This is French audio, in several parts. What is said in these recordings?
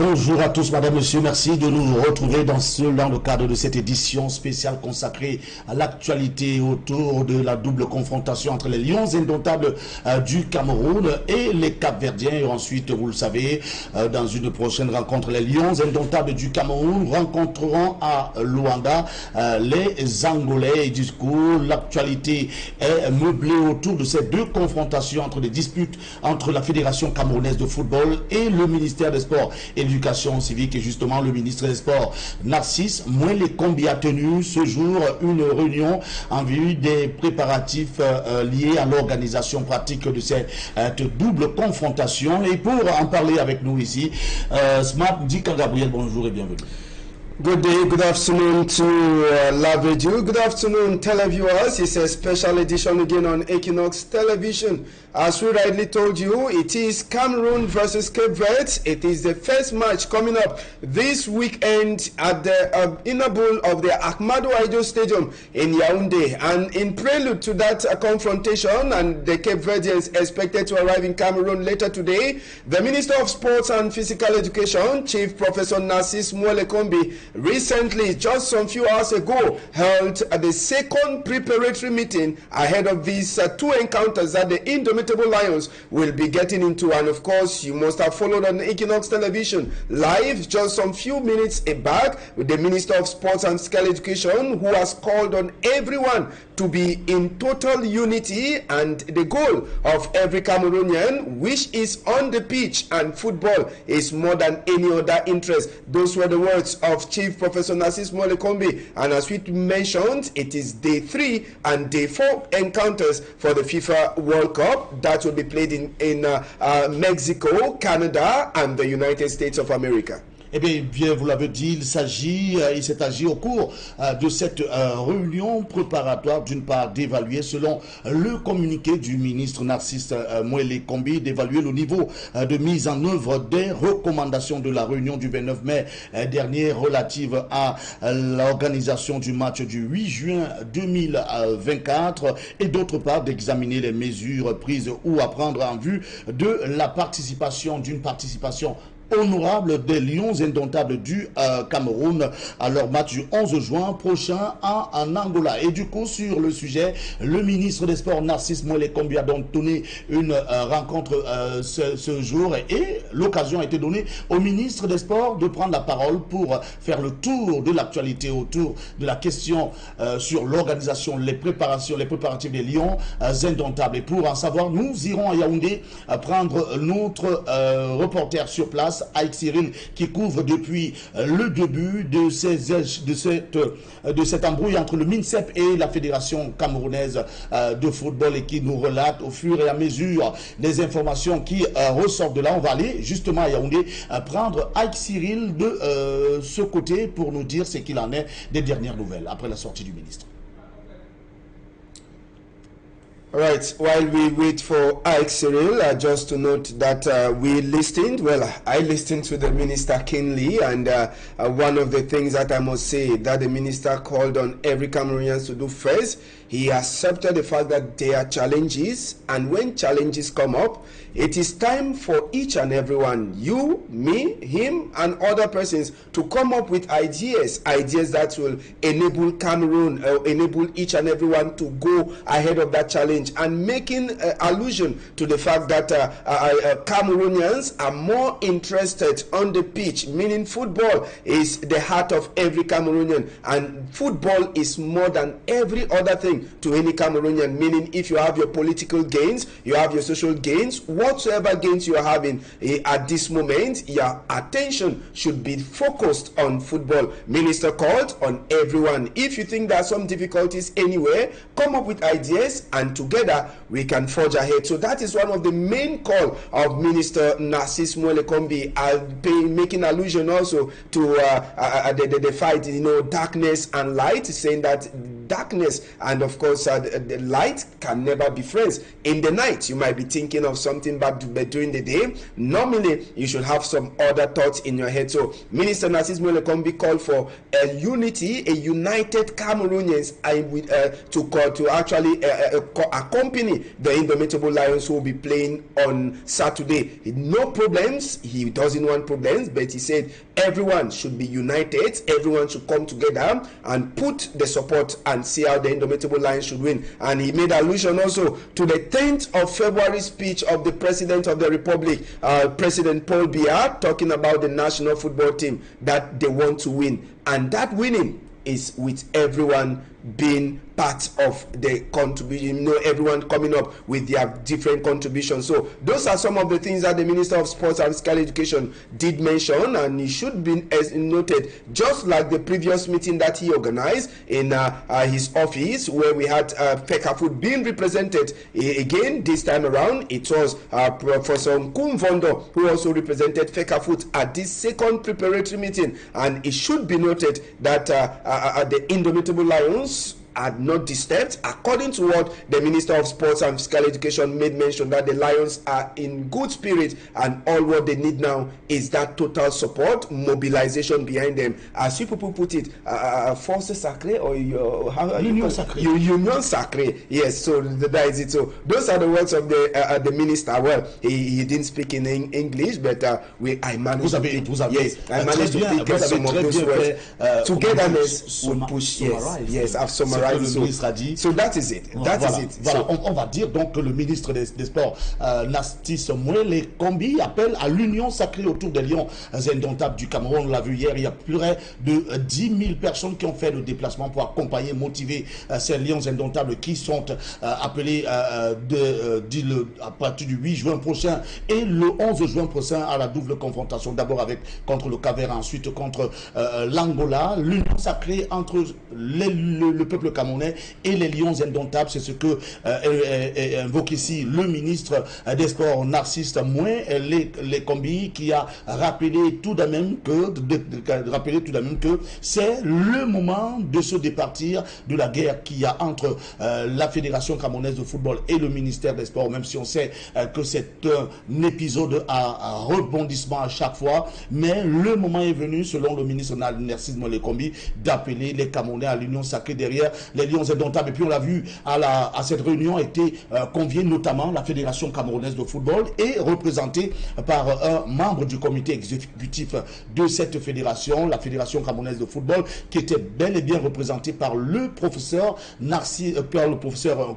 Bonjour à tous, madame, monsieur, merci de nous retrouver dans le cadre de cette édition spéciale consacrée à l'actualité autour de la double confrontation entre les Lions indomptables du Cameroun et les Cap-Verdiens. Et ensuite, vous le savez, dans une prochaine rencontre, les Lions indomptables du Cameroun rencontreront à Luanda les Angolais. Et du coup, l'actualité est meublée autour de ces deux confrontations entre des disputes entre la Fédération camerounaise de football et le ministère des Sports et l'éducation civique. Et justement, le ministre des Sports, Narcisse Mouele-Kombi, a tenu ce jour une réunion en vue des préparatifs liés à l'organisation pratique de cette double confrontation. Et pour en parler avec nous ici, Smart Dika Gabriel, bonjour et bienvenue. Good day, good afternoon to Love Radio. Good afternoon, televiewers. It's a special edition again on Equinox Television. As we rightly told you, it is Cameroon versus Cape Verde. It is the first match coming up this weekend at the inner bowl of the Ahmadou Ahidjo Stadium in Yaoundé. And in prelude to that confrontation, and the Cape Verdeans expected to arrive in Cameroon later today, the Minister of Sports and Physical Education, Chief Professor Narcisse Mouele-Kombi, recently, just some few hours ago, held the second preparatory meeting ahead of these two encounters that the Indomitable Lions will be getting into. And of course, you must have followed on Equinox Television live just some few minutes back with the Minister of Sports and Physical Education, who has called on everyone to be in total unity, and the goal of every Cameroonian, which is on the pitch, and football is more than any other interest. Those were the words of Chief Professor Narcisse Mouele-Kombi. And as we mentioned, it is day 3 and day 4 encounters for the FIFA World Cup that will be played in Mexico, Canada, and the United States of America. Eh bien, vous l'avez dit, il s'est agi au cours de cette réunion préparatoire, d'une part, d'évaluer, selon le communiqué du ministre Narcisse Mouele-Kombi, d'évaluer le niveau de mise en œuvre des recommandations de la réunion du 29 mai dernier relative à l'organisation du match du 8 juin 2024, et d'autre part, d'examiner les mesures prises ou à prendre en vue de la participation, d'une participation honorable des Lions indomptables du Cameroun à leur match du 11 juin prochain en Angola. Et du coup, sur le sujet, le ministre des Sports, Narcisse Mouele-Kombi, a donc donné une rencontre ce jour, et l'occasion a été donnée au ministre des Sports de prendre la parole pour faire le tour de l'actualité autour de la question sur l'organisation, les préparatifs des Lions indomptables. Et pour en savoir, nous irons à Yaoundé prendre notre reporter sur place, Aïk Cyril, qui couvre depuis le début de cette embrouille entre le MINSEP et la Fédération camerounaise de football, et qui nous relate au fur et à mesure des informations qui ressortent de là. On va aller justement à Yaoundé prendre Aïk Cyril de ce côté pour nous dire ce qu'il en est des dernières nouvelles après la sortie du ministre. All right, while we wait for Ike Cyril, just to note that I listened to the minister keenly, and one of the things that I must say that the minister called on every Cameroonian to do first, he accepted the fact that there are challenges, and when challenges come up, it is time for each and everyone, you, me, him, and other persons, to come up with ideas that will enable Cameroon, enable each and everyone to go ahead of that challenge, and making allusion to the fact that Cameroonians are more interested on the pitch, meaning football is the heart of every Cameroonian, and football is more than every other thing to any Cameroonian, meaning if you have your political gains, you have your social gains, whatsoever gains you are having at this moment, your attention should be focused on football. Minister called on everyone. If you think there are some difficulties anywhere, come up with ideas, and together we can forge ahead. So that is one of the main call of Minister Narcisse Mouele-Kombi, making allusion also to the fight, darkness and light, saying that darkness, and of course the light can never be friends. In the night you might be thinking of something, but during the day normally you should have some other thoughts in your head. So Minister Narcisse Molekombi called for a united Cameroonians to actually accompany the Indomitable Lions who will be playing on Saturday. No problems. He doesn't want problems, but he said everyone should be united, everyone should come together and put the support and see how the Indomitable Lions should win. And he made allusion also to the 10th of February speech of the President of the Republic, President Paul Biya, talking about the national football team, that they want to win, and that winning is with everyone being part of the contribution, everyone coming up with their different contributions. So those are some of the things that the Minister of Sports and Physical Education did mention, and it should be noted, just like the previous meeting that he organized in his office, where we had FECAFOOT being represented. Again, this time around, it was Professor Nkumvondo who also represented FECAFOOT at this second preparatory meeting. And it should be noted that the Indomitable Lions are not disturbed. According to what the Minister of Sports and Physical Education made mention, that the Lions are in good spirit, and all what they need now is that total support, mobilization behind them. As you people put it, force sacrée, or Union sacrée. Union sacrée. Yes, so that is it. So those are the words of the minister. Well, he didn't speak in English, but I managed to pick some of those words. Togetherness will push. Yes, I've summarized. Le ministre a dit. So that is it. That is it. Voilà, on va dire donc que le ministre des Sports, Narcisse Molekombi, appelle à l'union sacrée autour des Lions indomptables du Cameroun. On l'a vu hier, il y a plus de 10 000 personnes qui ont fait le déplacement pour accompagner, motiver ces Lions indomptables qui sont appelés à partir du 8 juin prochain et le 11 juin prochain à la double confrontation. D'abord contre le Cap-Vert, ensuite contre l'Angola. L'union sacrée entre le peuple camerounais et les Lions indomptables, c'est ce que invoque ici le ministre des Sports Narcisse Molekombi, qui a rappelé tout de même que c'est le moment de se départir de la guerre qu'il y a entre la Fédération camerounaise de football et le ministère des Sports, même si on sait que c'est un épisode à rebondissement à chaque fois, mais le moment est venu, selon le ministre Narcisse Molekombi, d'appeler les Camerounais à l'union sacrée derrière les Lions indomptables. Et puis on l'a vu, à cette réunion a été conviée notamment la Fédération camerounaise de football et représentée par un membre du comité exécutif de cette fédération, la Fédération camerounaise de football, qui était bel et bien représentée par le professeur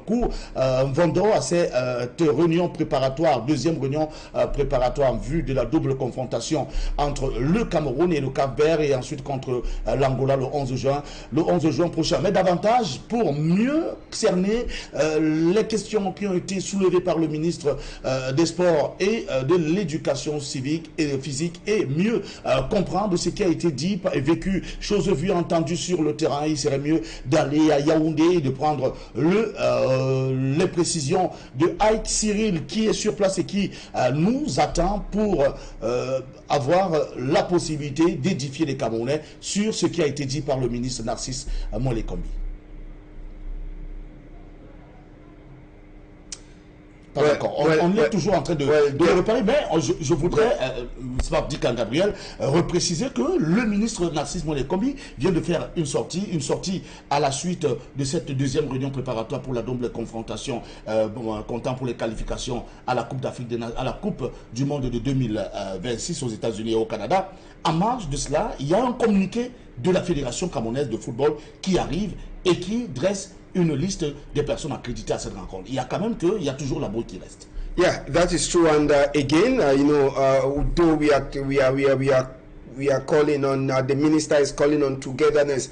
Nkumvondo à cette réunion préparatoire, deuxième réunion préparatoire en vue de la double confrontation entre le Cameroun et le Cap-Vert, et ensuite contre l'Angola le 11 juin prochain. Mais davantage pour mieux cerner les questions qui ont été soulevées par le ministre des Sports et de l'éducation civique et physique, et mieux comprendre ce qui a été dit et vécu, chose vue, entendue sur le terrain. Il serait mieux d'aller à Yaoundé et de prendre les précisions de Ike Cyril, qui est sur place et qui nous attend pour avoir la possibilité d'édifier les Camerounais sur ce qui a été dit par le ministre Narcisse Molekombi. On est toujours en train de reparler, mais je voudrais, c'est pas dit Gabriel, repréciser que le ministre Narcisse Molekombi vient de faire une sortie à la suite de cette deuxième réunion préparatoire pour la double confrontation, comptant pour les qualifications à la Coupe d'Afrique, à la Coupe du Monde de 2026 aux États-Unis et au Canada. En marge de cela, il y a un communiqué de la Fédération camerounaise de football qui arrive et qui dresse une liste des personnes accréditées à cette rencontre. Il y a quand même il y a toujours la boule qui reste. Yeah, that is true. And again, though we are calling on the minister is calling on togetherness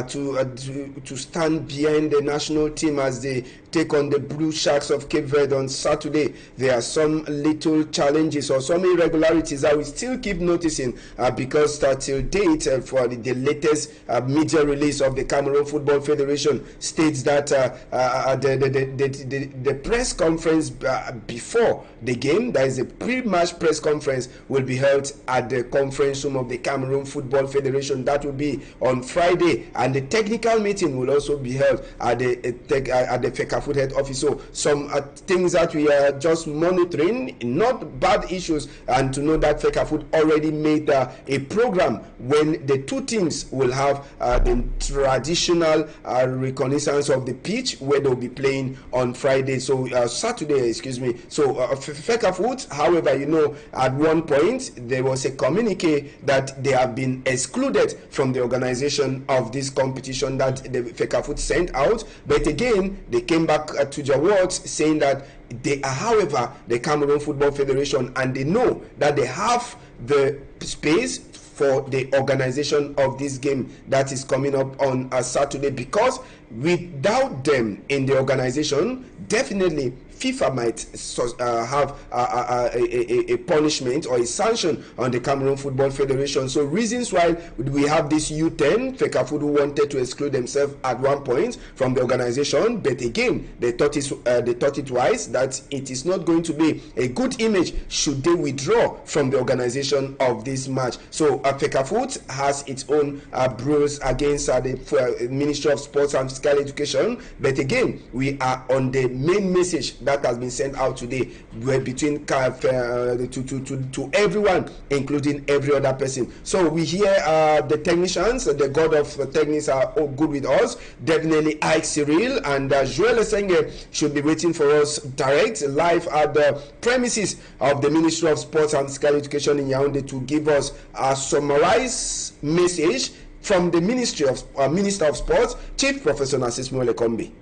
to stand behind the national team as they take on the Blue Sharks of Cape Verde on Saturday. There are some little challenges or some irregularities that we still keep noticing because till date, for the latest media release of the Cameroon Football Federation states that the press conference before the game, that is a pre-match press conference, will be held at the conference room of the the Cameroon Football Federation. That will be on Friday, and the technical meeting will also be held at the FECAFOOT head office. So some things that we are just monitoring, not bad issues, and to know that FECAFOOT already made a program when the two teams will have the traditional reconnaissance of the pitch where they'll be playing on Friday. So Saturday, excuse me. So FECAFOOT, however, you know, at one point there was a communique that they have been excluded from the organization of this competition that the FECAFOOT sent out, but again they came back to their words saying that they are, however, the Cameroon Football Federation, and they know that they have the space for the organization of this game that is coming up on Saturday, because without them in the organization, definitely FIFA might have a punishment or a sanction on the Cameroon Football Federation. So reasons why we have this U10, FECAFOOT who wanted to exclude themselves at one point from the organization, but again they thought it twice that it is not going to be a good image should they withdraw from the organization of this match. So FECAFOOT has its own bruise against the Ministry of Sports and Physical Education, but again we are on the main message that has been sent out today, between to everyone, including every other person. So we hear the technicians, the god of techniques are all good with us. Definitely Ike Cyril and Joel Esenge should be waiting for us direct live at the premises of the Ministry of Sports and Physical Education in Yaoundé to give us a summarized message from the Ministry of Minister of Sports, Chief Professor Narcisse Moelle Kombi.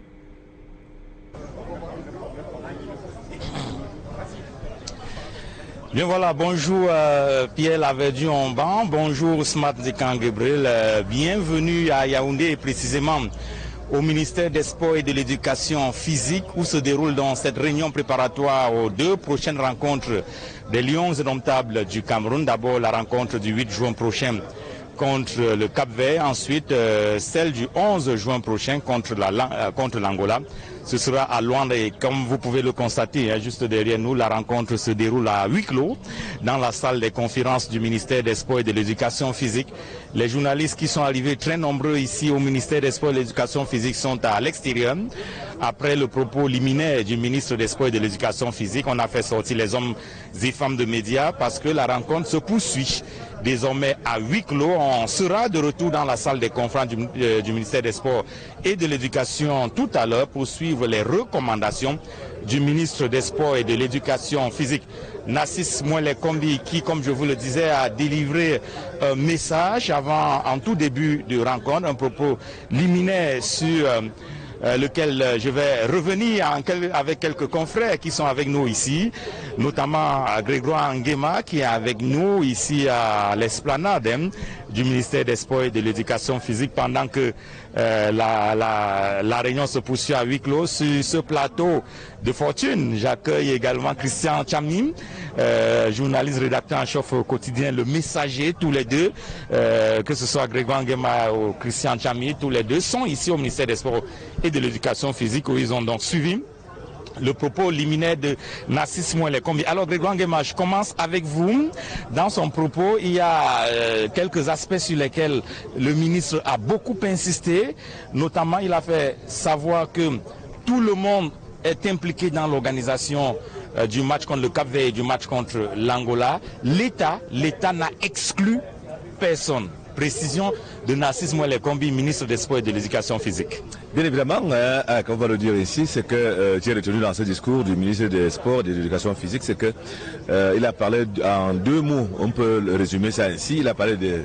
Bien voilà, bonjour Pierre Laverdu-Omban, bonjour Smart Zekan Gabriel, bienvenue à Yaoundé et précisément au ministère des Sports et de l'Éducation physique où se déroule dans cette réunion préparatoire aux deux prochaines rencontres des Lions indomptables du Cameroun. D'abord la rencontre du 8 juin prochain contre le Cap-Vert, ensuite celle du 11 juin prochain contre l'Angola. Ce sera à Luanda et comme vous pouvez le constater, juste derrière nous, la rencontre se déroule à huis clos dans la salle des conférences du ministère des Sports et de l'Éducation physique. Les journalistes qui sont arrivés très nombreux ici au ministère des Sports et de l'Éducation physique sont à l'extérieur. Après le propos liminaire du ministre des Sports et de l'Éducation physique, on a fait sortir les hommes et femmes de médias parce que la rencontre se poursuit. Désormais à huis clos, on sera de retour dans la salle des conférences du ministère des Sports et de l'Éducation tout à l'heure pour suivre les recommandations du ministre des Sports et de l'Éducation physique, Narcisse Moelle Kombi, qui, comme je vous le disais, a délivré un message en tout début de rencontre, un propos liminaire sur lequel je vais revenir avec quelques confrères qui sont avec nous ici, notamment Grégoire Nguema qui est avec nous ici à l'esplanade du ministère des Sports et de l'Éducation physique pendant que la réunion se poursuit à huis clos. Sur ce plateau de fortune, j'accueille également Christian Tchami, journaliste rédacteur en chef au quotidien Le Messager, tous les deux, que ce soit Grégoire Nguema ou Christian Tchami, tous les deux sont ici au ministère des Sports et de l'Éducation physique où ils ont donc suivi le propos liminaire de Narcisse Moelle Kombi. Alors Grégoire Nguema, je commence avec vous. Dans son propos, il y a quelques aspects sur lesquels le ministre a beaucoup insisté. Notamment, il a fait savoir que tout le monde est impliqué dans l'organisation du match contre le Cap-Vert et du match contre l'Angola. L'État n'a exclu personne. Précision de Narcisse Moelle Kombi, ministre des Sports et de l'Éducation physique. Bien évidemment, comme on va le dire ici, c'est que j'ai retenu dans ce discours du ministre des Sports et de l'Éducation physique, c'est que il a parlé en deux mots, on peut le résumer ça ainsi, il a parlé de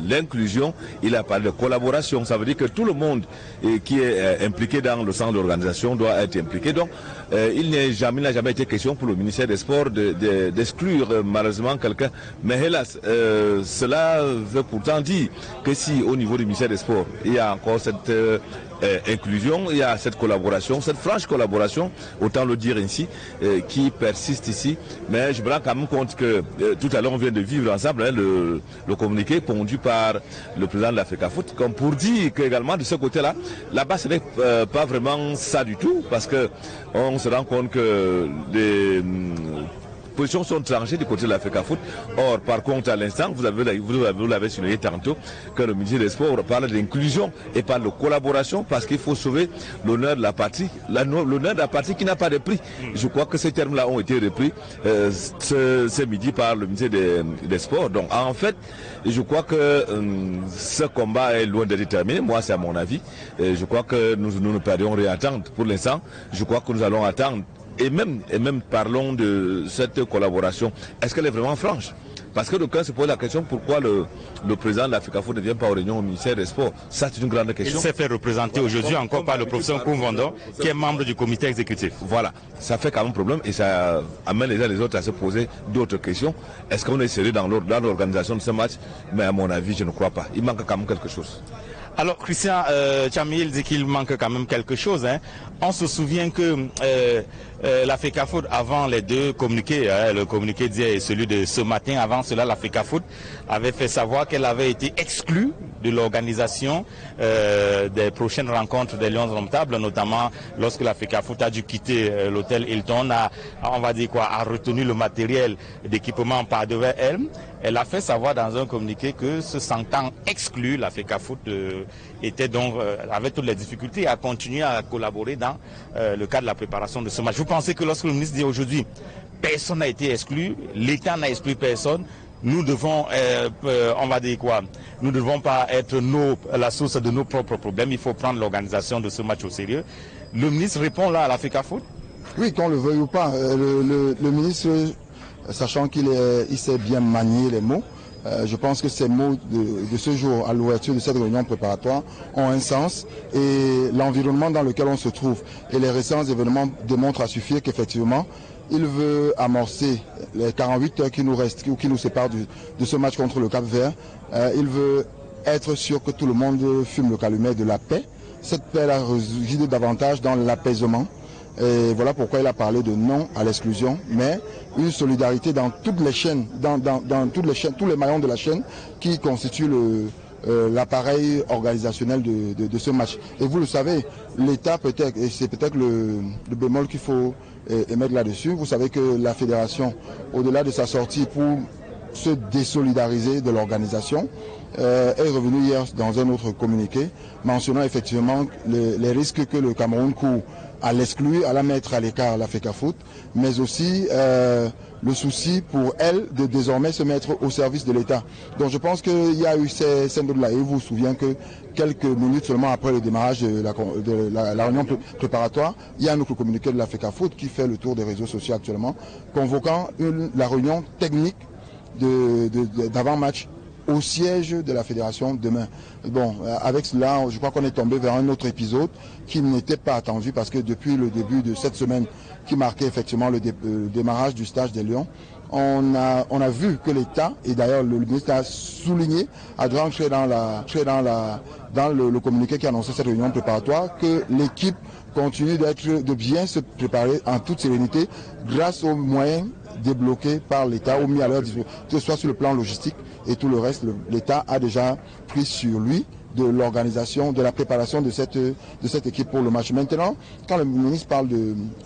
l'inclusion, il a parlé de collaboration. Ça veut dire que tout le monde qui est impliqué dans le centre d'organisation doit être impliqué. Donc, il n'a jamais été question pour le ministère des Sports d'exclure malheureusement quelqu'un. Mais hélas, cela veut pourtant dire que si au niveau du ministère des Sports, il y a encore cette inclusion, il y a cette collaboration, cette franche collaboration, autant le dire ainsi, qui persiste ici. Mais je me rends quand même compte que tout à l'heure on vient de vivre ensemble le communiqué pondu par le président de la FECAFOOT, comme pour dire qu'également de ce côté-là, là-bas ce n'est pas vraiment ça du tout, parce que on se rend compte que positions sont tranchées du côté de la FECAFOOT. Or, par contre, à l'instant, vous l'avez souligné tantôt, que le ministère des Sports parle d'inclusion et parle de collaboration parce qu'il faut sauver l'honneur de la partie, l'honneur de la partie qui n'a pas de prix. Je crois que ces termes-là ont été repris ce midi par le ministère des Sports. Donc, en fait, je crois que ce combat est loin d'être terminé. Moi, c'est à mon avis. Je crois que nous ne perdons rien attendre. Pour l'instant, je crois que nous allons attendre. Et même parlons de cette collaboration. Est-ce qu'elle est vraiment franche? Parce que d'aucuns se pose la question pourquoi le président de la FECAFOOT ne vient pas aux réunions au ministère des Sports. Ça, c'est une grande question. Il s'est fait représenter aujourd'hui encore par le professeur Koumvando, qui est membre du comité exécutif. Voilà, ça fait quand même problème et ça amène les uns les autres à se poser d'autres questions. Est-ce qu'on est sérieux dans l'organisation de ce match? Mais à mon avis, je ne crois pas. Il manque quand même quelque chose. Alors, Christian Tchamil dit qu'il manque quand même quelque chose. Hein. On se souvient que la FECAFOOT, avant les deux communiqués, le communiqué d'hier et celui de ce matin, avant cela, la FECAFOOT avait fait savoir qu'elle avait été exclue de l'organisation des prochaines rencontres des Lions Indomptables, notamment lorsque la FECAFOOT a dû quitter l'hôtel Hilton, a retenu le matériel d'équipement par devant elle. Elle a fait savoir dans un communiqué que se sentant exclue, la FECAFOOT avait toutes les difficultés à continuer à collaborer dans le cadre de la préparation de ce match. Vous pensez que lorsque le ministre dit aujourd'hui personne n'a été exclu, l'État n'a exclu personne, nous devons, nous ne devons pas être la source de nos propres problèmes, il faut prendre l'organisation de ce match au sérieux. Le ministre répond là à la FECAFOOT? Oui, qu'on le veuille ou pas, le ministre, sachant qu'il sait bien manier les mots, je pense que ces mots de ce jour à l'ouverture de cette réunion préparatoire ont un sens et l'environnement dans lequel on se trouve et les récents événements démontrent à suffire qu'effectivement il veut amorcer les 48 heures qui nous restent ou qui nous séparent de ce match contre le Cap-Vert. Il veut être sûr que tout le monde fume le calumet de la paix. Cette paix réside davantage dans l'apaisement. Et voilà pourquoi il a parlé de non à l'exclusion, mais une solidarité dans toutes les chaînes, dans toutes les chaînes, tous les maillons de la chaîne qui constituent l'appareil organisationnel de ce match. Et vous le savez, l'État peut-être, et c'est peut-être le bémol qu'il faut émettre là-dessus, vous savez que la fédération, au-delà de sa sortie pour se désolidariser de l'organisation, est revenue hier dans un autre communiqué, mentionnant effectivement les risques que le Cameroun court à l'exclure, à la mettre à l'écart, la FECAFOOT, mais aussi le souci pour elle de désormais se mettre au service de l'État. Donc je pense qu'il y a eu ces syndromes-là. Et vous vous souvenez que quelques minutes seulement après le démarrage de la réunion préparatoire, il y a un autre communiqué de la FECAFOOT qui fait le tour des réseaux sociaux actuellement, convoquant la réunion technique d'avant-match au siège de la fédération demain. Bon, avec cela, je crois qu'on est tombé vers un autre épisode qui n'était pas attendu parce que depuis le début de cette semaine qui marquait effectivement le démarrage du stage des Lions, on a vu que l'État, et d'ailleurs le ministre a souligné, a rentré dans le communiqué qui annonçait cette réunion préparatoire, que l'équipe continue de bien se préparer en toute sérénité grâce aux moyens débloqués par l'État ou mis à leur disposition, que ce soit sur le plan logistique et tout le reste. L'État a déjà pris sur lui de l'organisation, de la préparation de cette équipe pour le match. Maintenant, quand le ministre parle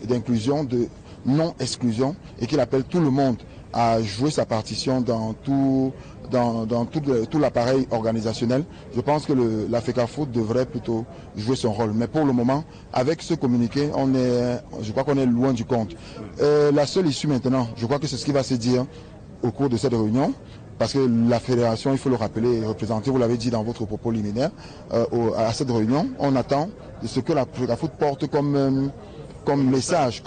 d'inclusion, de non-exclusion et qu'il appelle tout le monde à jouer sa partition dans tout l'appareil organisationnel, je pense que la FECAFOOT devrait plutôt jouer son rôle. Mais pour le moment, avec ce communiqué, je crois qu'on est loin du compte. La seule issue maintenant, je crois que c'est ce qui va se dire au cours de cette réunion, parce que la fédération, il faut le rappeler et représenter, vous l'avez dit dans votre propos liminaire, à cette réunion, on attend de ce que la FECAFOOT porte comme message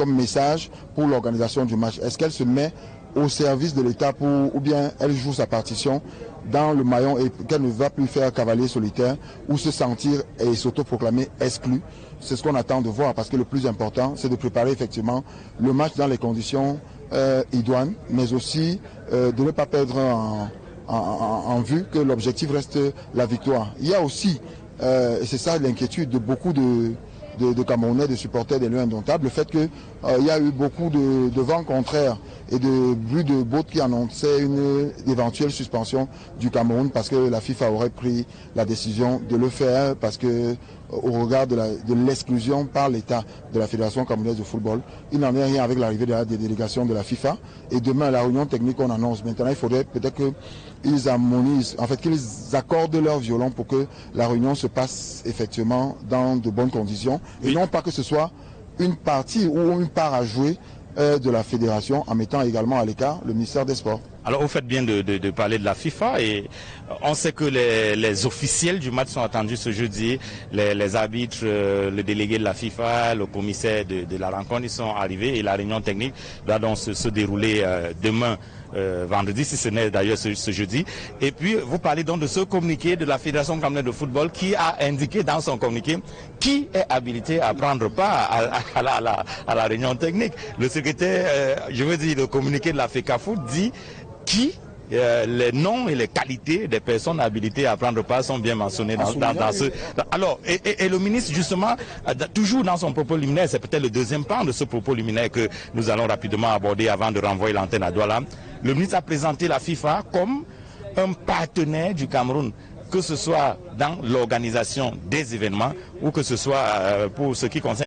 pour l'organisation du match. Est-ce qu'elle se met au service de l'État ou bien elle joue sa partition dans le maillon et qu'elle ne va plus faire cavalier solitaire ou se sentir et s'autoproclamer exclu? C'est ce qu'on attend de voir parce que le plus important, c'est de préparer effectivement le match dans les conditions idoines, mais aussi de ne pas perdre en vue que l'objectif reste la victoire. Il y a aussi, et c'est ça l'inquiétude de beaucoup de Camerounais, de supporters des Lions Indomptables, le fait qu'il y a eu beaucoup de vents contraires et de bruits de bottes qui annonçaient une éventuelle suspension du Cameroun parce que la FIFA aurait pris la décision de le faire, parce que au regard de l'exclusion par l'État de la Fédération camerounaise de football. Il n'en est rien avec l'arrivée des délégations de la FIFA. Et demain, la réunion technique qu'on annonce, maintenant, il faudrait peut-être qu'ils harmonisent, en fait, qu'ils accordent leur violon pour que la réunion se passe effectivement dans de bonnes conditions. Et non pas que ce soit une partie ou une part à jouer de la fédération en mettant également à l'écart le ministère des Sports. Alors vous faites bien de parler de la FIFA et on sait que les officiels du match sont attendus ce jeudi, les arbitres, le délégué de la FIFA, le commissaire de la rencontre, ils sont arrivés et la réunion technique doit donc se dérouler demain. Vendredi, si ce n'est d'ailleurs ce jeudi. Et puis, vous parlez donc de ce communiqué de la Fédération camerounaise de football qui a indiqué dans son communiqué qui est habilité à prendre part à la réunion technique. Le secrétaire, je veux dire, le communiqué de la FECAFOOT dit les noms et les qualités des personnes habilitées à prendre part sont bien mentionnés dans ce... Alors, et le ministre, justement, toujours dans son propos liminaire, c'est peut-être le deuxième pan de ce propos liminaire que nous allons rapidement aborder avant de renvoyer l'antenne à Douala. Le ministre a présenté la FIFA comme un partenaire du Cameroun, que ce soit dans l'organisation des événements ou que ce soit pour ce qui concerne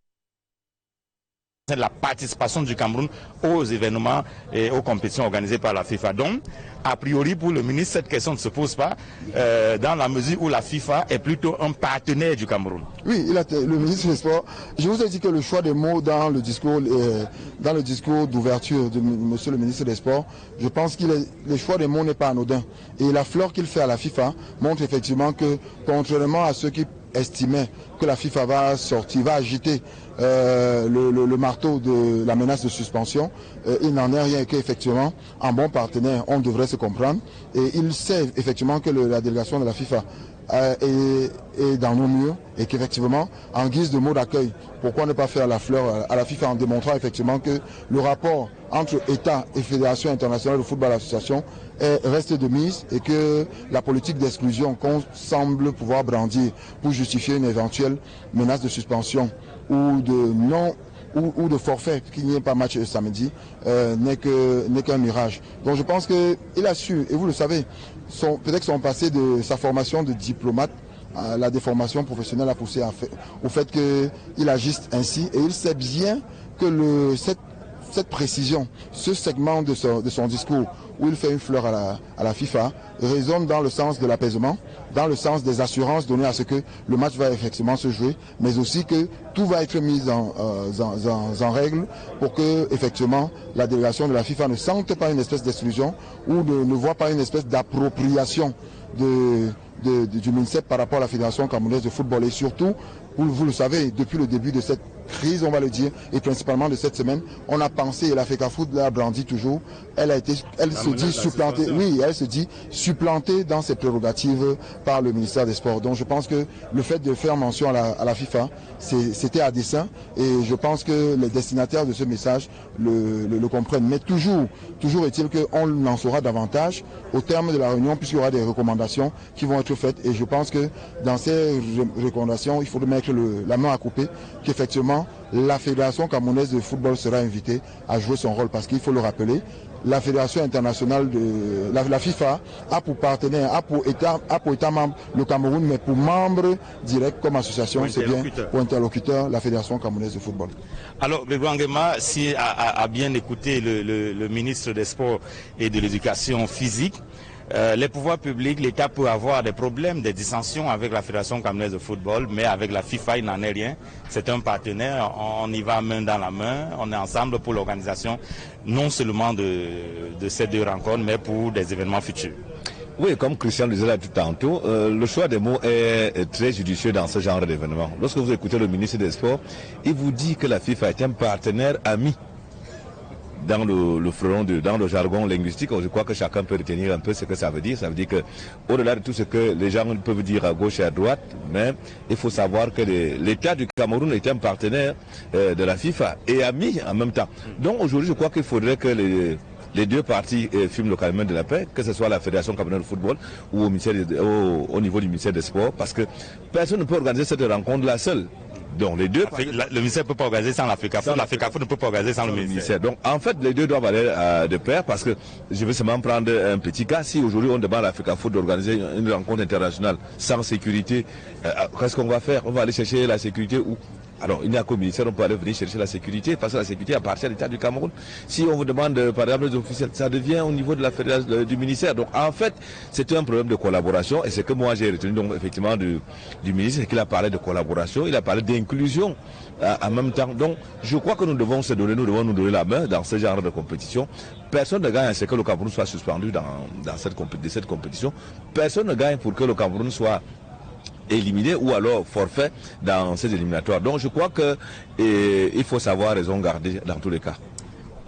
la participation du Cameroun aux événements et aux compétitions organisées par la FIFA. Donc, a priori, pour le ministre, cette question ne se pose pas dans la mesure où la FIFA est plutôt un partenaire du Cameroun. Oui, le ministre des Sports, je vous ai dit que le choix des mots dans le discours d'ouverture de monsieur le ministre des Sports, je pense que le choix des mots n'est pas anodin. Et la fleur qu'il fait à la FIFA montre effectivement que, contrairement à ceux qui estimaient que la FIFA va agiter le marteau de la menace de suspension, il n'en est rien et qu'effectivement, en bon partenaire, on devrait se comprendre. Et il sait effectivement que la délégation de la FIFA est dans nos murs et qu'effectivement, en guise de mot d'accueil, pourquoi ne pas faire la fleur à la FIFA en démontrant effectivement que le rapport entre État et Fédération internationale de football association reste de mise et que la politique d'exclusion qu'on semble pouvoir brandir pour justifier une éventuelle menace de suspension ou de forfait, qu'il n'y ait pas match samedi, n'est qu'un mirage. Donc je pense qu'il a su, et vous le savez, peut-être son passé de sa formation de diplomate, la déformation professionnelle a poussé au fait qu'il agisse ainsi, et il sait bien que cette précision, ce segment de son discours où il fait une fleur à la FIFA, résonne dans le sens de l'apaisement, dans le sens des assurances données à ce que le match va effectivement se jouer, mais aussi que tout va être mis en règle pour que effectivement la délégation de la FIFA ne sente pas une espèce d'exclusion ou ne voit pas une espèce d'appropriation du MINSEP par rapport à la Fédération camerounaise de football. Et surtout, vous le savez, depuis le début de cette crise, on va le dire, et principalement de cette semaine, on a pensé, et la FECAFOOT l'a brandi toujours, elle se dit supplantée dans ses prérogatives par le ministère des Sports. Donc je pense que le fait de faire mention à la FIFA, c'était à dessein, et je pense que les destinataires de ce message le comprennent. Mais toujours est-il qu'on en saura davantage au terme de la réunion, puisqu'il y aura des recommandations qui vont être faites, et je pense que dans ces recommandations, il faut mettre la main à couper, qu'effectivement la Fédération camerounaise de football sera invitée à jouer son rôle, parce qu'il faut le rappeler, la Fédération internationale de la FIFA a pour partenaire, a pour État membre le Cameroun, mais pour membre direct comme association, c'est bien pour interlocuteur la Fédération camerounaise de football. Alors, Grégoire Nguema, si a bien écouté le ministre des Sports et de l'Éducation physique, les pouvoirs publics, l'État peut avoir des problèmes, des dissensions avec la Fédération camerounaise de football, mais avec la FIFA, il n'en est rien. C'est un partenaire, on y va main dans la main, on est ensemble pour l'organisation, non seulement de ces deux rencontres, mais pour des événements futurs. Oui, comme Christian le disait là tout tantôt, le choix des mots est très judicieux dans ce genre d'événement. Lorsque vous écoutez le ministre des Sports, il vous dit que la FIFA est un partenaire ami. Dans le front, dans le jargon linguistique, je crois que chacun peut retenir un peu ce que ça veut dire. Ça veut dire que, au-delà de tout ce que les gens peuvent dire à gauche et à droite, mais il faut savoir que l'État du Cameroun est un partenaire de la FIFA et ami en même temps. Donc aujourd'hui, je crois qu'il faudrait que les deux parties fument le calme de la paix, que ce soit la Fédération camerounaise de football ou au niveau du ministère des Sports, parce que personne ne peut organiser cette rencontre-là seule. Donc les deux... Le ministère ne peut pas organiser sans l'Africafoot, l'Africafoot ne peut pas organiser sans le ministère. Donc en fait, les deux doivent aller de pair parce que je vais seulement prendre un petit cas. Si aujourd'hui on demande à l'Africafoot d'organiser une rencontre internationale sans sécurité, qu'est-ce qu'on va faire? On va aller chercher la sécurité où? Alors, il n'y a qu'au ministère, on peut aller venir chercher la sécurité, parce que la sécurité appartient à l'État du Cameroun. Si on vous demande, par exemple, les officiels, ça devient au niveau de la fédération, du ministère. Donc, en fait, c'est un problème de collaboration, et c'est que moi j'ai retenu, donc, effectivement, du ministre, c'est qu'il a parlé de collaboration, il a parlé d'inclusion en même temps. Donc, je crois que nous devons nous devons nous donner la main dans ce genre de compétition. Personne ne gagne à ce que le Cameroun soit suspendu dans cette compétition. Personne ne gagne pour que le Cameroun soit éliminé ou alors forfait dans ces éliminatoires. Donc je crois que il faut savoir raison garder dans tous les cas.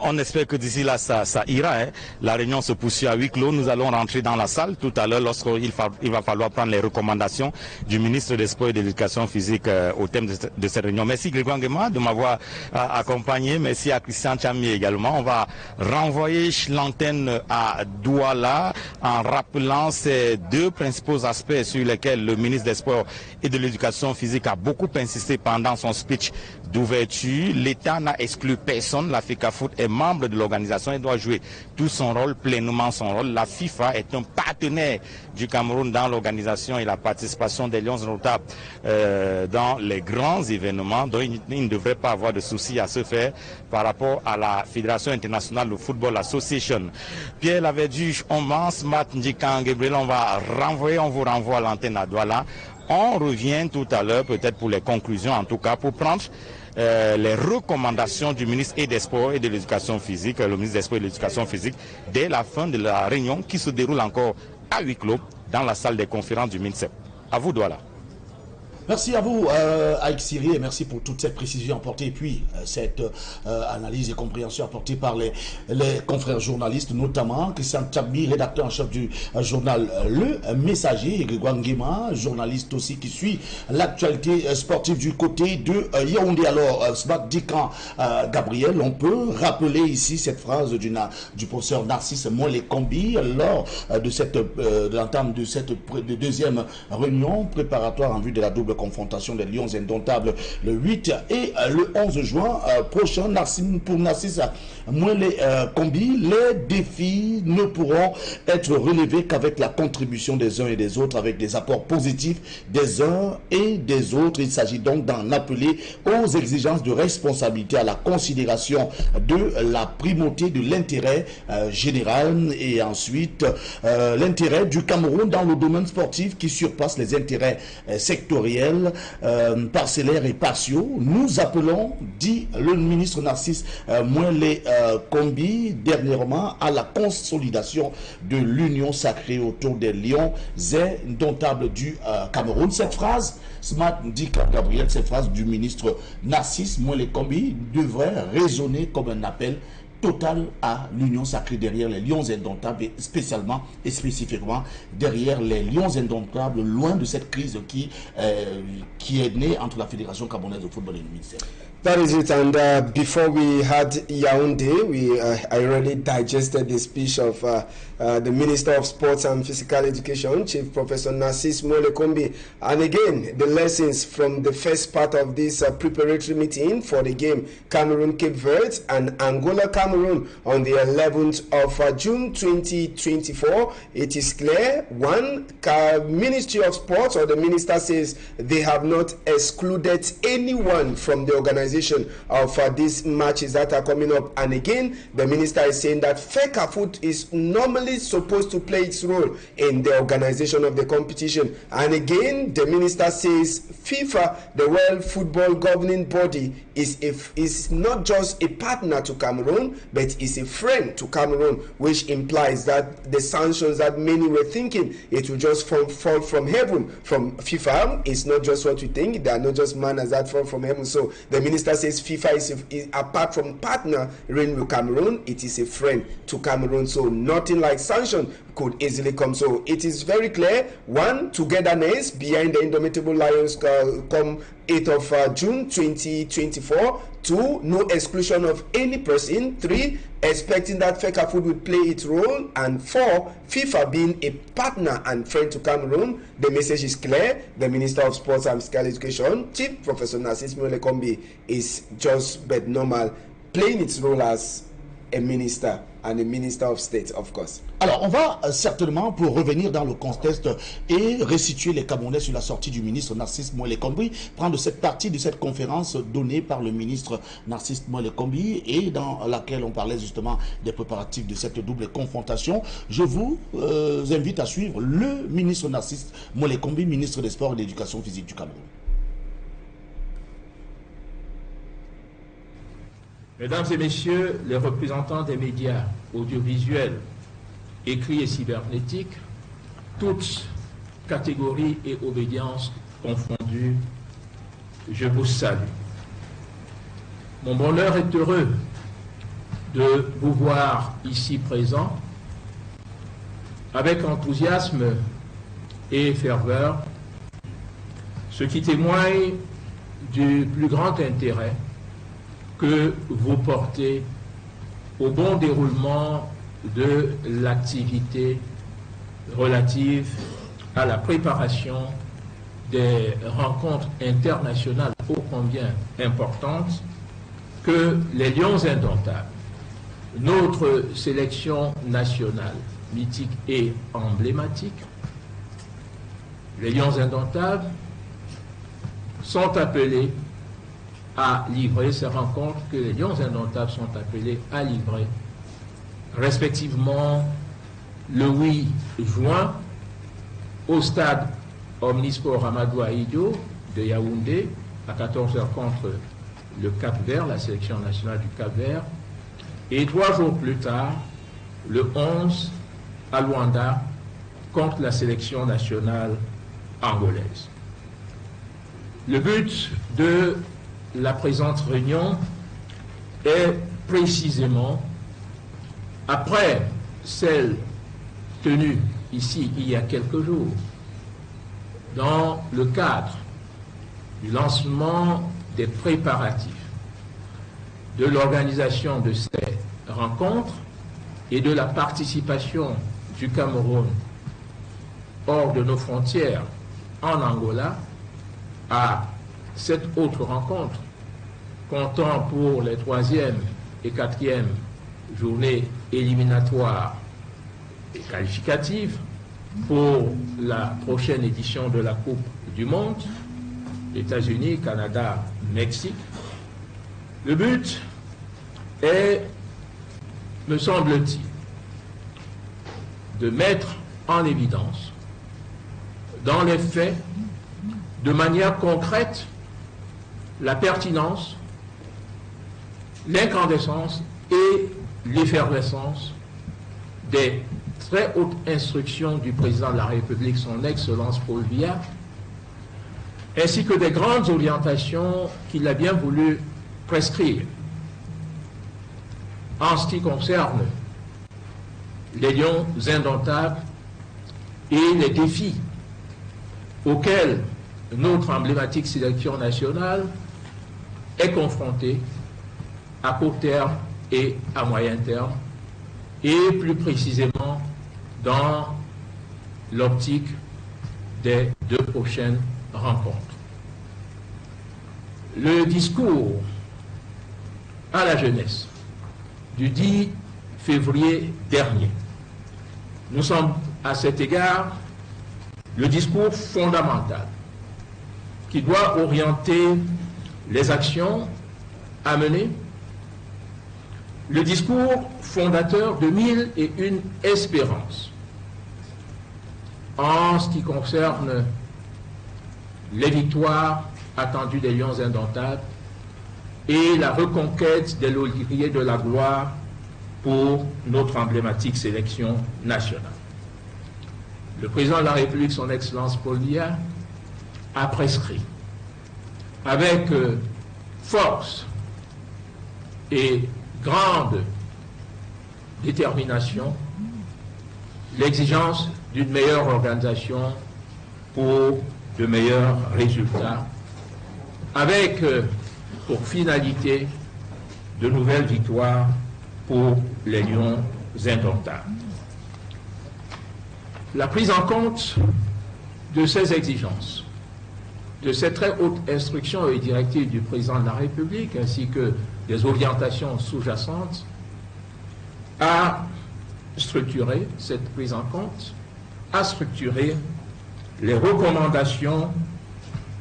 On espère que d'ici là, ça ira. Hein. La réunion se poursuit à huis clos. Nous allons rentrer dans la salle tout à l'heure lorsqu'il va falloir prendre les recommandations du ministre des Sports et de l'Éducation physique au thème de cette réunion. Merci Grégoire Nguema de m'avoir accompagné. Merci à Christian Tchami également. On va renvoyer l'antenne à Douala en rappelant ces deux principaux aspects sur lesquels le ministre des Sports et de l'Éducation physique a beaucoup insisté pendant son speech d'ouverture. L'État n'a exclu personne. L'Africafoot est membre de l'organisation et doit jouer tout son rôle, pleinement son rôle. La FIFA est un partenaire du Cameroun dans l'organisation et la participation des Lions notables dans les grands événements. Donc il ne devrait pas avoir de soucis à se faire par rapport à la Fédération internationale de football association. Pierre l'avait dit, on mange, Matt Ndikan Gabriel, on vous renvoie à l'antenne à Douala. On revient tout à l'heure, peut-être pour les conclusions, en tout cas, pour prendre les recommandations du ministre des Sports et de l'Éducation physique, le ministre des Sports et de l'Éducation physique, dès la fin de la réunion qui se déroule encore à huis clos dans la salle des conférences du MINSEP. À vous, Douala. Merci à vous, Aïk Siri, et merci pour toute cette précision apportée, et puis cette analyse et compréhension apportée par les confrères journalistes, notamment Christian Tchami, rédacteur en chef du journal Le Messager, et Grégoire Nguema, journaliste aussi qui suit l'actualité sportive du côté de Yaoundé. Alors, Smat Dikan Gabriel, on peut rappeler ici cette phrase du professeur Narcisse Moelle-Kombi lors de l'entame de cette deuxième réunion préparatoire en vue de la double confrontation des Lions indomptables le 8 et le 11 juin prochain. Pour Narcisse Moelle-Kombi, les défis ne pourront être relevés qu'avec la contribution des uns et des autres, avec des apports positifs des uns et des autres. Il s'agit donc d'en appeler aux exigences de responsabilité, à la considération de la primauté de l'intérêt général et ensuite l'intérêt du Cameroun dans le domaine sportif qui surpasse les intérêts sectoriels, parcellaires et partiaux. Nous appelons, dit le ministre Narcisse Moelle-Kombi, dernièrement à la consolidation de l'union sacrée autour des Lions indomptables du Cameroun. Cette phrase, Smart dit Gabriel, cette phrase du ministre Narcisse Moelle-Kombi devrait résonner comme un appel total à l'union sacrée derrière les Lions indomptables, et spécialement et spécifiquement derrière les Lions indomptables, loin de cette crise qui est née entre la Fédération camerounaise de football et le ministère. That is it. And before we had Yaoundé, I already digested the speech of the Minister of Sports and Physical Education, Chief Professor Narcisse Moelle-Kombi. And again, the lessons from the first part of this preparatory meeting for the game Cameroon-Cape Verde and Angola-Cameroon on the 11th of June 2024. It is clear, one, Ministry of Sports or the Minister says they have not excluded anyone from the organization of these matches that are coming up. And again, the minister is saying that FECAFOOT is normally supposed to play its role in the organization of the competition. And again, the minister says FIFA, the World Football Governing Body, is not just a partner to Cameroon, but is a friend to Cameroon, which implies that the sanctions that many were thinking it will just fall from heaven from FIFA. It's not just what we think. They are not just manners that fall from heaven. So the minister says FIFA is apart from partner with Cameroon, it is a friend to Cameroon. So nothing like sanction could easily come. So it is very clear, one, togetherness behind the Indomitable Lions come 8th of June 2024. 2. No exclusion of any person. 3. Expecting that FECAFOOT will play its role. And 4. FIFA being a partner and friend to Cameroon. The message is clear. The Minister of Sports and Physical Education, Chief Professor Narcisse Moelle-Kombi, is just but normal, playing its role as a minister and a minister of state, of course. Alors, on va certainement, pour revenir dans le contexte et resituer les Camerounais sur la sortie du ministre Narcisse Moelle-Kombi, prendre cette partie de cette conférence donnée par le ministre Narcisse Moelle-Kombi et dans laquelle on parlait justement des préparatifs de cette double confrontation. Je vous invite à suivre le ministre Narcisse Moelle-Kombi, ministre des Sports et de l'Éducation physique du Cameroun. Mesdames et messieurs les représentants des médias audiovisuels, écrits et cybernétiques, toutes catégories et obédiences confondues, je vous salue. Mon bonheur est heureux de vous voir ici présents avec enthousiasme et ferveur, ce qui témoigne du plus grand intérêt que vous portez au bon déroulement de l'activité relative à la préparation des rencontres internationales ô combien importantes que les Lions indomptables, notre sélection nationale mythique et emblématique, les Lions indomptables sont appelés à livrer ces rencontres, que les Lions indomptables sont appelés à livrer respectivement le 8 juin au stade Omnisport Amadou Ahidjo de Yaoundé à 14h contre le Cap-Vert, la sélection nationale du Cap-Vert, et 3 jours plus tard, le 11 à Luanda contre la sélection nationale angolaise. Le but de la présente réunion est précisément, après celle tenue ici il y a quelques jours, dans le cadre du lancement des préparatifs de l'organisation de ces rencontres et de la participation du Cameroun hors de nos frontières en Angola à cette autre rencontre, comptant pour les 3e et 4e journées éliminatoires et qualificatives pour la prochaine édition de la Coupe du Monde, États-Unis, Canada, Mexique. Le but est, me semble-t-il, de mettre en évidence, dans les faits, de manière concrète, la pertinence, l'incandescence et l'effervescence des très hautes instructions du président de la République, son Excellence Paul Biya, ainsi que des grandes orientations qu'il a bien voulu prescrire en ce qui concerne les Lions indomptables et les défis auxquels notre emblématique sélection nationale est confrontée à court terme et à moyen terme, et plus précisément dans l'optique des 2 prochaines rencontres. Le discours à la jeunesse du 10 février dernier nous semble à cet égard le discours fondamental qui doit orienter les actions à mener, le discours fondateur de 1001 espérances en ce qui concerne les victoires attendues des Lions indomptables et la reconquête des lauriers de la gloire pour notre emblématique sélection nationale. Le président de la République, son Excellence Paul Biya, a prescrit avec force et grande détermination l'exigence d'une meilleure organisation pour de meilleurs résultats avec pour finalité de nouvelles victoires pour les Lions indomptables. La prise en compte de ces exigences, de ces très hautes instructions et directives du président de la République, ainsi que des orientations sous-jacentes, a structuré cette prise en compte, a structuré les recommandations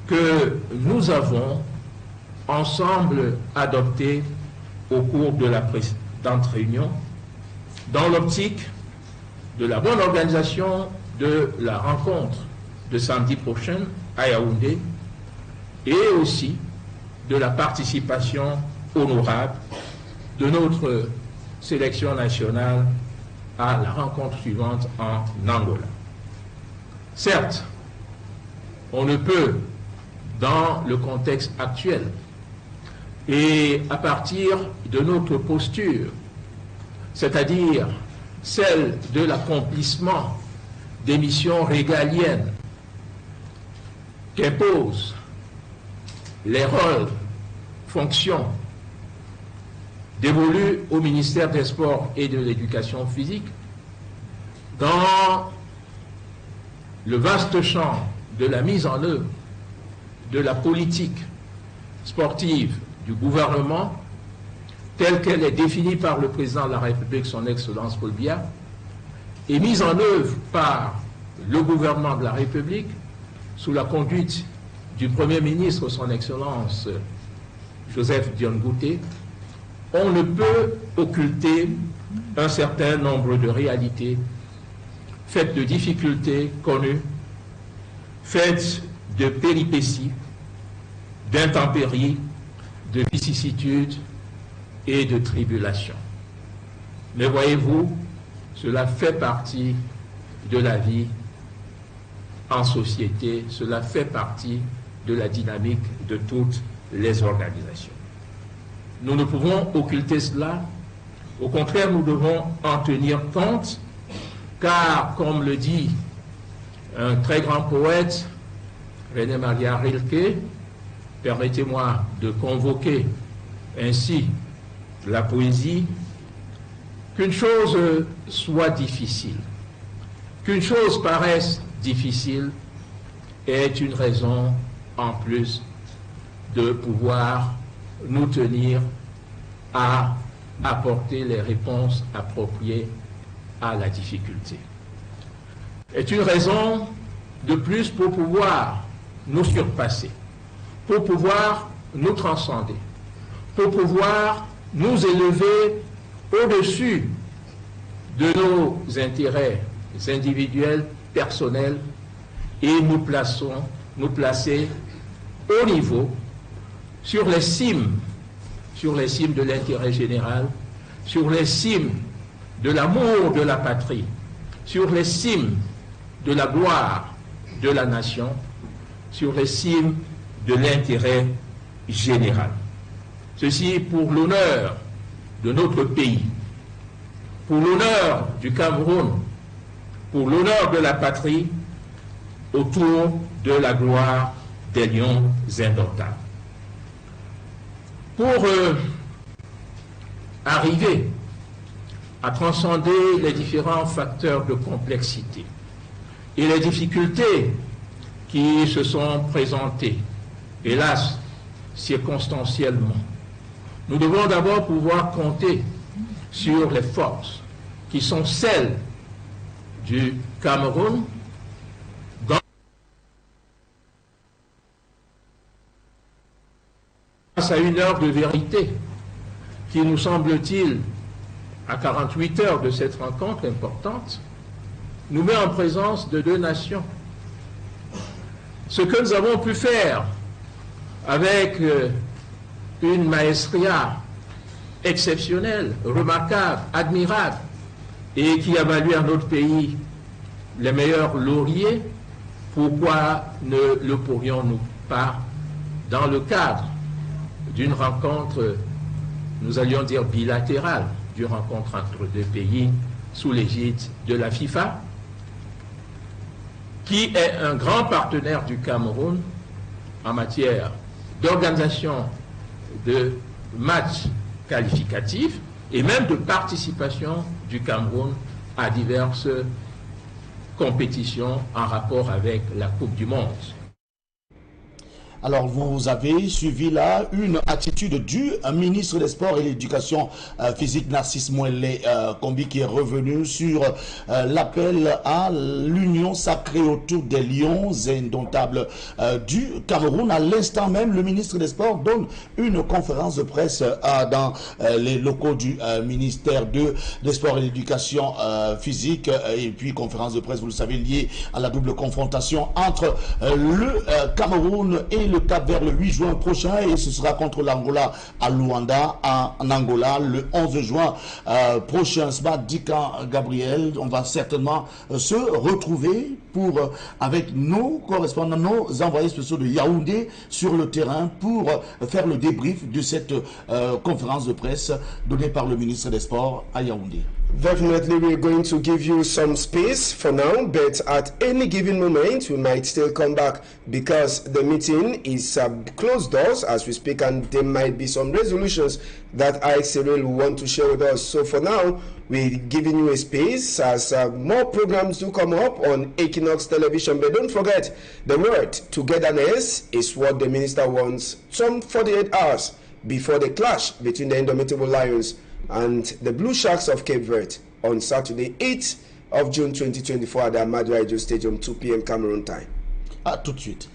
que nous avons ensemble adoptées au cours de la précédente réunion, dans l'optique de la bonne organisation de la rencontre de samedi prochain à Yaoundé et aussi de la participation honorable de notre sélection nationale à la rencontre suivante en Angola. Certes, on ne peut, dans le contexte actuel et à partir de notre posture, c'est-à-dire celle de l'accomplissement des missions régaliennes qu'imposent les rôles, fonctions dévolues au ministère des Sports et de l'Éducation physique, dans le vaste champ de la mise en œuvre de la politique sportive du gouvernement, telle qu'elle est définie par le président de la République, son Excellence Paul Biya, et mise en œuvre par le gouvernement de la République, sous la conduite du Premier ministre, son Excellence Joseph Dione Ngouté, on ne peut occulter un certain nombre de réalités faites de difficultés connues, faites de péripéties, d'intempéries, de vicissitudes et de tribulations. Mais voyez-vous, cela fait partie de la vie en société, cela fait partie de la dynamique de toutes les organisations. Nous ne pouvons occulter cela, au contraire, nous devons en tenir compte, car, comme le dit un très grand poète, René Maria Rilke, permettez-moi de convoquer ainsi la poésie, qu'une chose soit difficile, qu'une chose paraisse difficile est une raison en plus de pouvoir nous tenir à apporter les réponses appropriées à la difficulté. Est une raison de plus pour pouvoir nous surpasser, pour pouvoir nous transcender, pour pouvoir nous élever au-dessus de nos intérêts individuels, personnels, et nous placer au niveau, sur les cimes de l'intérêt général, sur les cimes de l'amour de la patrie, sur les cimes de la gloire de la nation, sur les cimes de l'intérêt général. Ceci pour l'honneur de notre pays, pour l'honneur du Cameroun, pour l'honneur de la patrie, autour de la gloire des Lions indomptables. Pour arriver à transcender les différents facteurs de complexité et les difficultés qui se sont présentées, hélas, circonstanciellement, nous devons d'abord pouvoir compter sur les forces qui sont celles du Cameroun grâce à une heure de vérité qui nous semble-t-il, à 48 heures de cette rencontre importante, nous met en présence de deux nations. Ce que nous avons pu faire avec une maestria exceptionnelle, remarquable, admirable, et qui a valu à notre pays les meilleurs lauriers, pourquoi ne le pourrions-nous pas, dans le cadre d'une rencontre, nous allions dire bilatérale, d'une rencontre entre deux pays sous l'égide de la FIFA, qui est un grand partenaire du Cameroun en matière d'organisation de matchs qualificatifs et même de participation du Cameroun à diverses compétitions en rapport avec la Coupe du Monde. Alors, vous avez suivi là une attitude du ministre des Sports et de l'Éducation physique, Narcisse Moelle Kombi, qui est revenu sur l'appel à l'union sacrée autour des Lions indomptables du Cameroun. À l'instant même, le ministre des Sports donne une conférence de presse dans les locaux du ministère des Sports et de l'Éducation physique, et puis conférence de presse, vous le savez, liée à la double confrontation entre le Cameroun et le Cap vers le 8 juin prochain, et ce sera contre l'Angola à Luanda en Angola le 11 juin prochain. Smat Dikan Gabriel, on va certainement se retrouver avec nos correspondants, nos envoyés spéciaux de Yaoundé sur le terrain pour faire le débrief de cette conférence de presse donnée par le ministre des Sports à Yaoundé. Definitely, we're going to give you some space for now, but at any given moment, we might still come back because the meeting is closed doors as we speak, and there might be some resolutions that Cyril want to share with us. So for now, we're giving you a space as more programs do come up on Equinox Television. But don't forget, the word togetherness is what the minister wants some 48 hours before the clash between the Indomitable Lions and the Blue Sharks of Cape Verde on Saturday, 8th of June 2024 at the Amadou Ajo Stadium, 2 p.m. Cameroon time. À tout de suite.